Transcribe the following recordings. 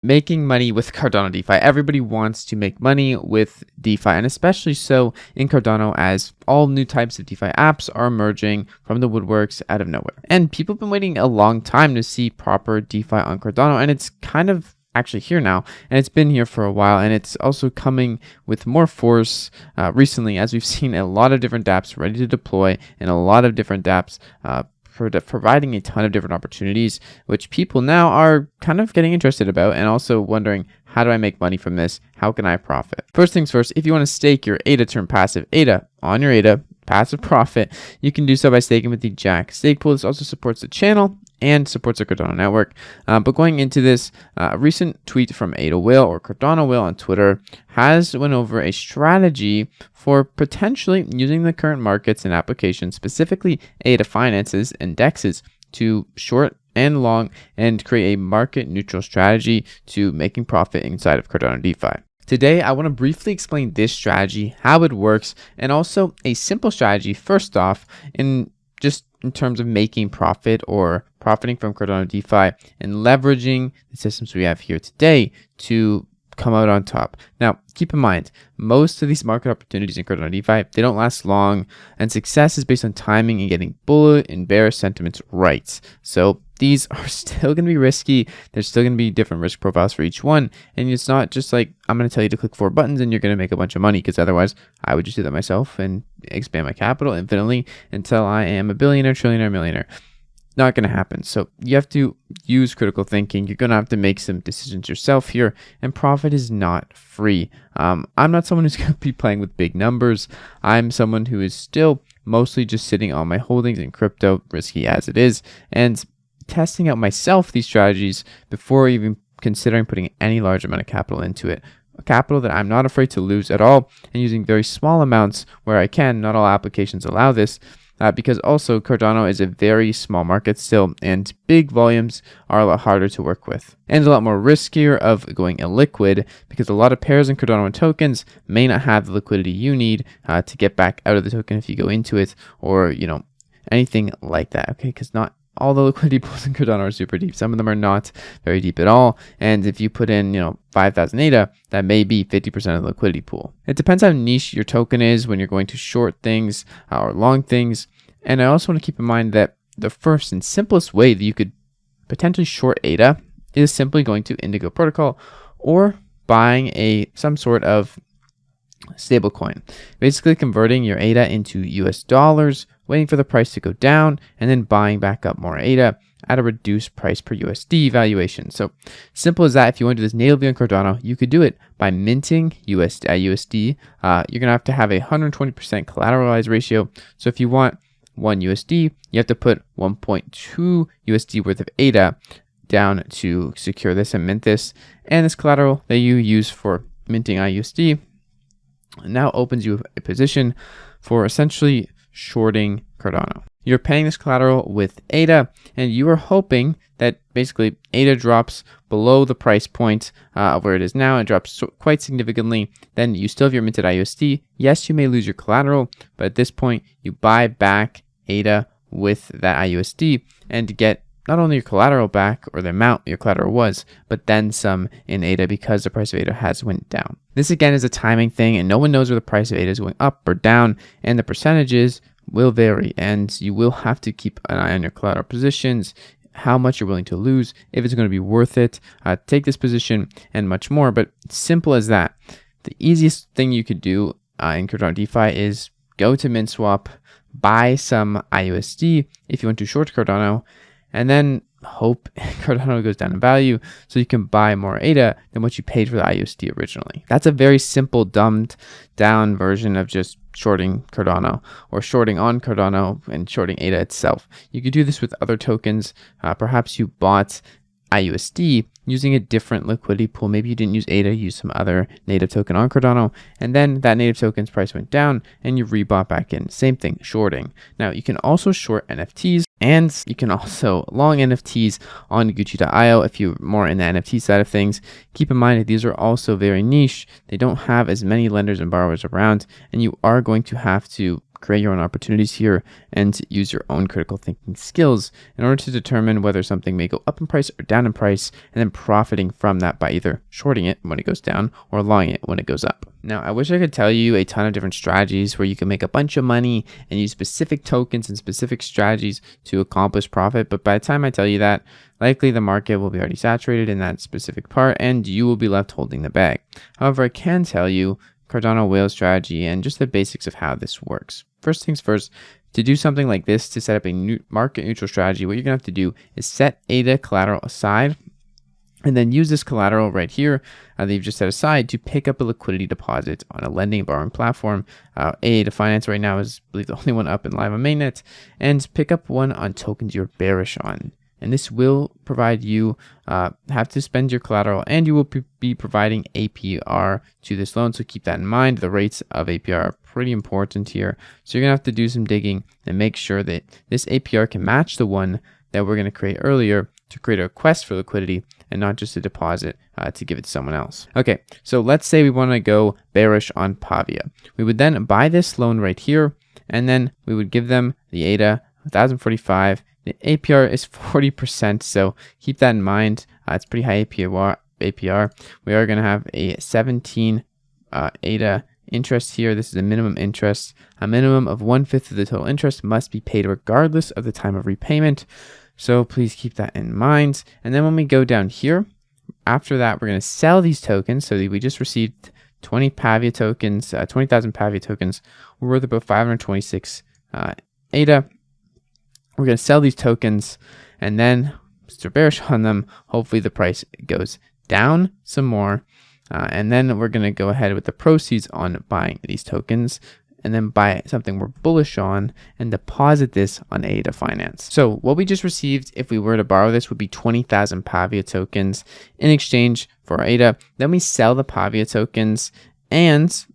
Making money with Cardano DeFi. Everybody wants to make money with DeFi, and especially so in Cardano, as all new types of DeFi apps are emerging from the woodworks out of nowhere. And people have been waiting a long time to see proper DeFi on Cardano, and it's kind of actually here now, and it's been here for a while, and it's also coming with more force recently, as we've seen a lot of different dApps ready to deploy, and a lot of different dApps providing a ton of different opportunities, which people now are kind of getting interested about and also wondering, how do I make money from this? How can I profit? First things first, if you want to stake your ADA, turn passive ADA on your ADA, passive profit, you can do so by staking with the Jack stake pool. This also supports the channel and supports the Cardano network. But going into this, a recent tweet from Ada Will or Cardano Will on Twitter has went over a strategy for potentially using the current markets and applications, specifically Ada finances and DEXs, to short and long and create a market neutral strategy to making profit inside of Cardano DeFi. Today, I want to briefly explain this strategy, how it works, and also a simple strategy first off in terms of making profit or profiting from Cardano DeFi and leveraging the systems we have here today to come out on top. Now, keep in mind, most of these market opportunities in Cardano DeFi, they don't last long, and success is based on timing and getting bull and bear sentiments right. So these are still going to be risky. There's still going to be different risk profiles for each one. And it's not just like, I'm going to tell you to click 4 buttons and you're going to make a bunch of money, because otherwise I would just do that myself and expand my capital infinitely until I am a billionaire, trillionaire, millionaire. Not going to happen. So you have to use critical thinking. You're going to have to make some decisions yourself here, and profit is not free. I'm not someone who's going to be playing with big numbers. I'm someone who is still mostly just sitting on my holdings in crypto, risky as it is, and testing out myself these strategies before even considering putting any large amount of capital into it. Capital that I'm not afraid to lose at all, and using very small amounts where I can. Not all applications allow this. Because also Cardano is a very small market still, and big volumes are a lot harder to work with, and a lot more riskier of going illiquid, because a lot of pairs in Cardano tokens may not have the liquidity you need to get back out of the token if you go into it, or anything like that. Okay, because not all the liquidity pools in Cardano are super deep. Some of them are not very deep at all. And if you put in, 5,000 ADA, that may be 50% of the liquidity pool. It depends how niche your token is when you're going to short things or long things. And I also want to keep in mind that the first and simplest way that you could potentially short ADA is simply going to Indigo Protocol or buying some sort of stablecoin, basically converting your ADA into US dollars, waiting for the price to go down, and then buying back up more ADA at a reduced price per USD valuation. So simple as that. If you want to do this natively on Cardano, you could do it by minting USD. You're going to have a 120% collateralized ratio. So if you want 1 USD, you have to put 1.2 USD worth of ADA down to secure this and mint this. And this collateral that you use for minting IUSD now opens you a position for essentially shorting Cardano. You're paying this collateral with ADA, and you are hoping that basically ADA drops below the price point of where it is now. It drops quite significantly. Then you still have your minted IUSD. Yes, you may lose your collateral, but at this point, you buy back ADA with that IUSD and get not only your collateral back, or the amount your collateral was, but then some in ADA, because the price of ADA has went down. This again is a timing thing, and no one knows where the price of ADA is going up or down, and the percentages will vary, and you will have to keep an eye on your collateral positions, how much you're willing to lose, if it's going to be worth it, take this position, and much more. But simple as that. The easiest thing you could do in Cardano DeFi is go to MintSwap, buy some IUSD if you want to short Cardano, and then hope Cardano goes down in value so you can buy more ADA than what you paid for the IUSD originally. That's a very simple, dumbed down version of just shorting Cardano, or shorting on Cardano and shorting ADA itself. You could do this with other tokens. Perhaps you bought IUSD using a different liquidity pool. Maybe you didn't use ADA, use some other native token on Cardano, and then that native token's price went down and you rebought back in. Same thing, shorting. Now you can also short NFTs, and you can also long NFTs on Gucci.io if you're more in the NFT side of things. Keep in mind that these are also very niche. They don't have as many lenders and borrowers around, and you are going to have to create your own opportunities here and use your own critical thinking skills in order to determine whether something may go up in price or down in price, and then profiting from that by either shorting it when it goes down or longing it when it goes up. Now, I wish I could tell you a ton of different strategies where you can make a bunch of money and use specific tokens and specific strategies to accomplish profit, but by the time I tell you that, likely the market will be already saturated in that specific part and you will be left holding the bag. However, I can tell you Cardano whale strategy and just the basics of how this works. First things first, to do something like this, to set up a market neutral strategy, what you're gonna have to do is set ADA collateral aside and then use this collateral right here that you've just set aside to pick up a liquidity deposit on a lending borrowing platform. ADA Finance right now is, I believe, the only one up and live on mainnet, and pick up one on tokens you're bearish on. And this will provide you, have to spend your collateral, and you will be providing APR to this loan. So keep that in mind. The rates of APR are pretty important here. So you're gonna have to do some digging and make sure that this APR can match the one that we're gonna create earlier to create a request for liquidity and not just a deposit to give it to someone else. Okay, so let's say we wanna go bearish on Pavia. We would then buy this loan right here, and then we would give them the ADA 1045. The APR is 40%, so keep that in mind. It's pretty high APR. We are going to have a 17 ADA interest here. This is a minimum interest. A minimum of 1/5 of the total interest must be paid regardless of the time of repayment. So please keep that in mind. And then when we go down here, after that, we're going to sell these tokens. So we just received 20 Pavia tokens, 20,000 Pavia tokens. We're worth about 526 ADA. We're going to sell these tokens and then Mr. Bearish on them. Hopefully the price goes down some more. And then we're going to go ahead with the proceeds on buying these tokens and then buy something we're bullish on and deposit this on ADA Finance. So what we just received, if we were to borrow this, would be 20,000 Pavia tokens in exchange for ADA. Then we sell the Pavia tokens, and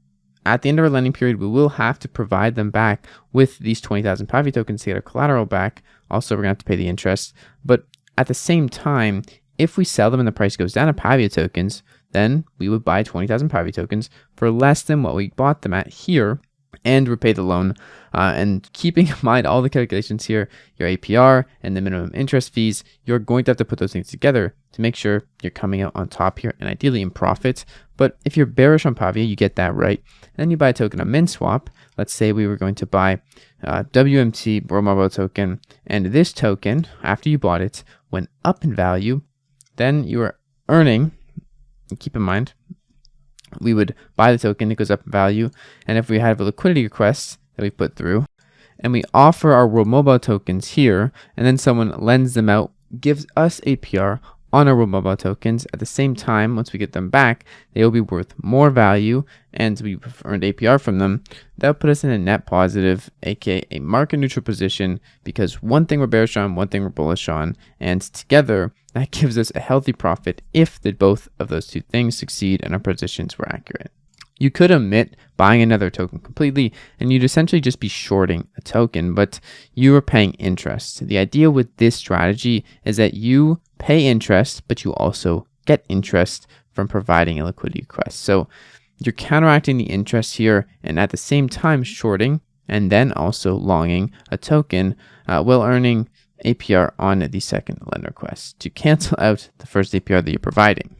at the end of our lending period, we will have to provide them back with these 20,000 Pavia tokens to get our collateral back. Also, we're going to have to pay the interest. But at the same time, if we sell them and the price goes down to Pavia tokens, then we would buy 20,000 Pavia tokens for less than what we bought them at here and repay the loan. And keeping in mind all the calculations here, your APR and the minimum interest fees, you're going to have to put those things together to make sure you're coming out on top here and ideally in profit. But if you're bearish on Pavia, you get that right. And then you buy a token on MinSwap. Let's say we were going to buy WMT Mobile token, and this token, after you bought it, went up in value. Then you are earning, keep in mind, we would buy the token, it goes up in value. And if we have a liquidity request that we put through and we offer our World Mobile tokens here, and then someone lends them out, gives us APR on our World Mobile tokens, at the same time, once we get them back, they will be worth more value and we've earned APR from them. That would put us in a net positive, aka a market neutral position, because one thing we're bearish on, one thing we're bullish on, and together that gives us a healthy profit if both of those two things succeed and our positions were accurate. You could omit buying another token completely and you'd essentially just be shorting a token, but you are paying interest. The idea with this strategy is that you pay interest, but you also get interest from providing a liquidity request. So you're counteracting the interest here and at the same time shorting and then also longing a token while earning APR on the second lend request to cancel out the first APR that you're providing.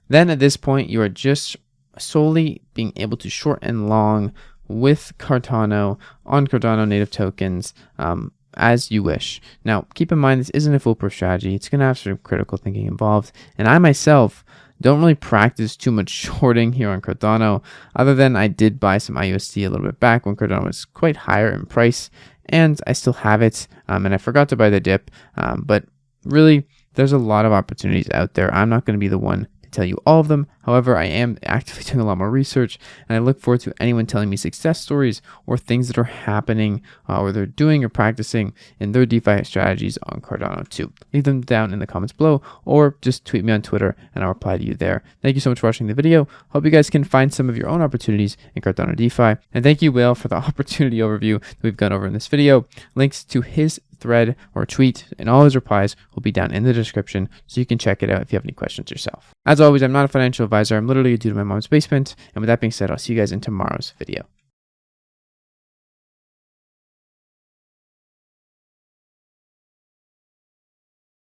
Then at this point, you are just solely being able to short and long with Cardano on Cardano native tokens as you wish. Now, keep in mind, this isn't a foolproof strategy. It's going to have some critical thinking involved. And I myself don't really practice too much shorting here on Cardano, other than I did buy some IUSD a little bit back when Cardano was quite higher in price, and I still have it, and I forgot to buy the dip, but really, there's a lot of opportunities out there. I'm not going to be the one to tell you all of them. However, I am actively doing a lot more research, and I look forward to anyone telling me success stories or things that are happening or they're doing or practicing in their DeFi strategies on Cardano too. Leave them down in the comments below or just tweet me on Twitter and I'll reply to you there. Thank you so much for watching the video. Hope you guys can find some of your own opportunities in Cardano DeFi. And thank you, Will, for the opportunity overview that we've gone over in this video. Links to his thread or tweet and all his replies will be down in the description so you can check it out if you have any questions yourself. As always, I'm not a financial advisor. I'm literally a dude in my mom's basement. And with that being said, I'll see you guys in tomorrow's video.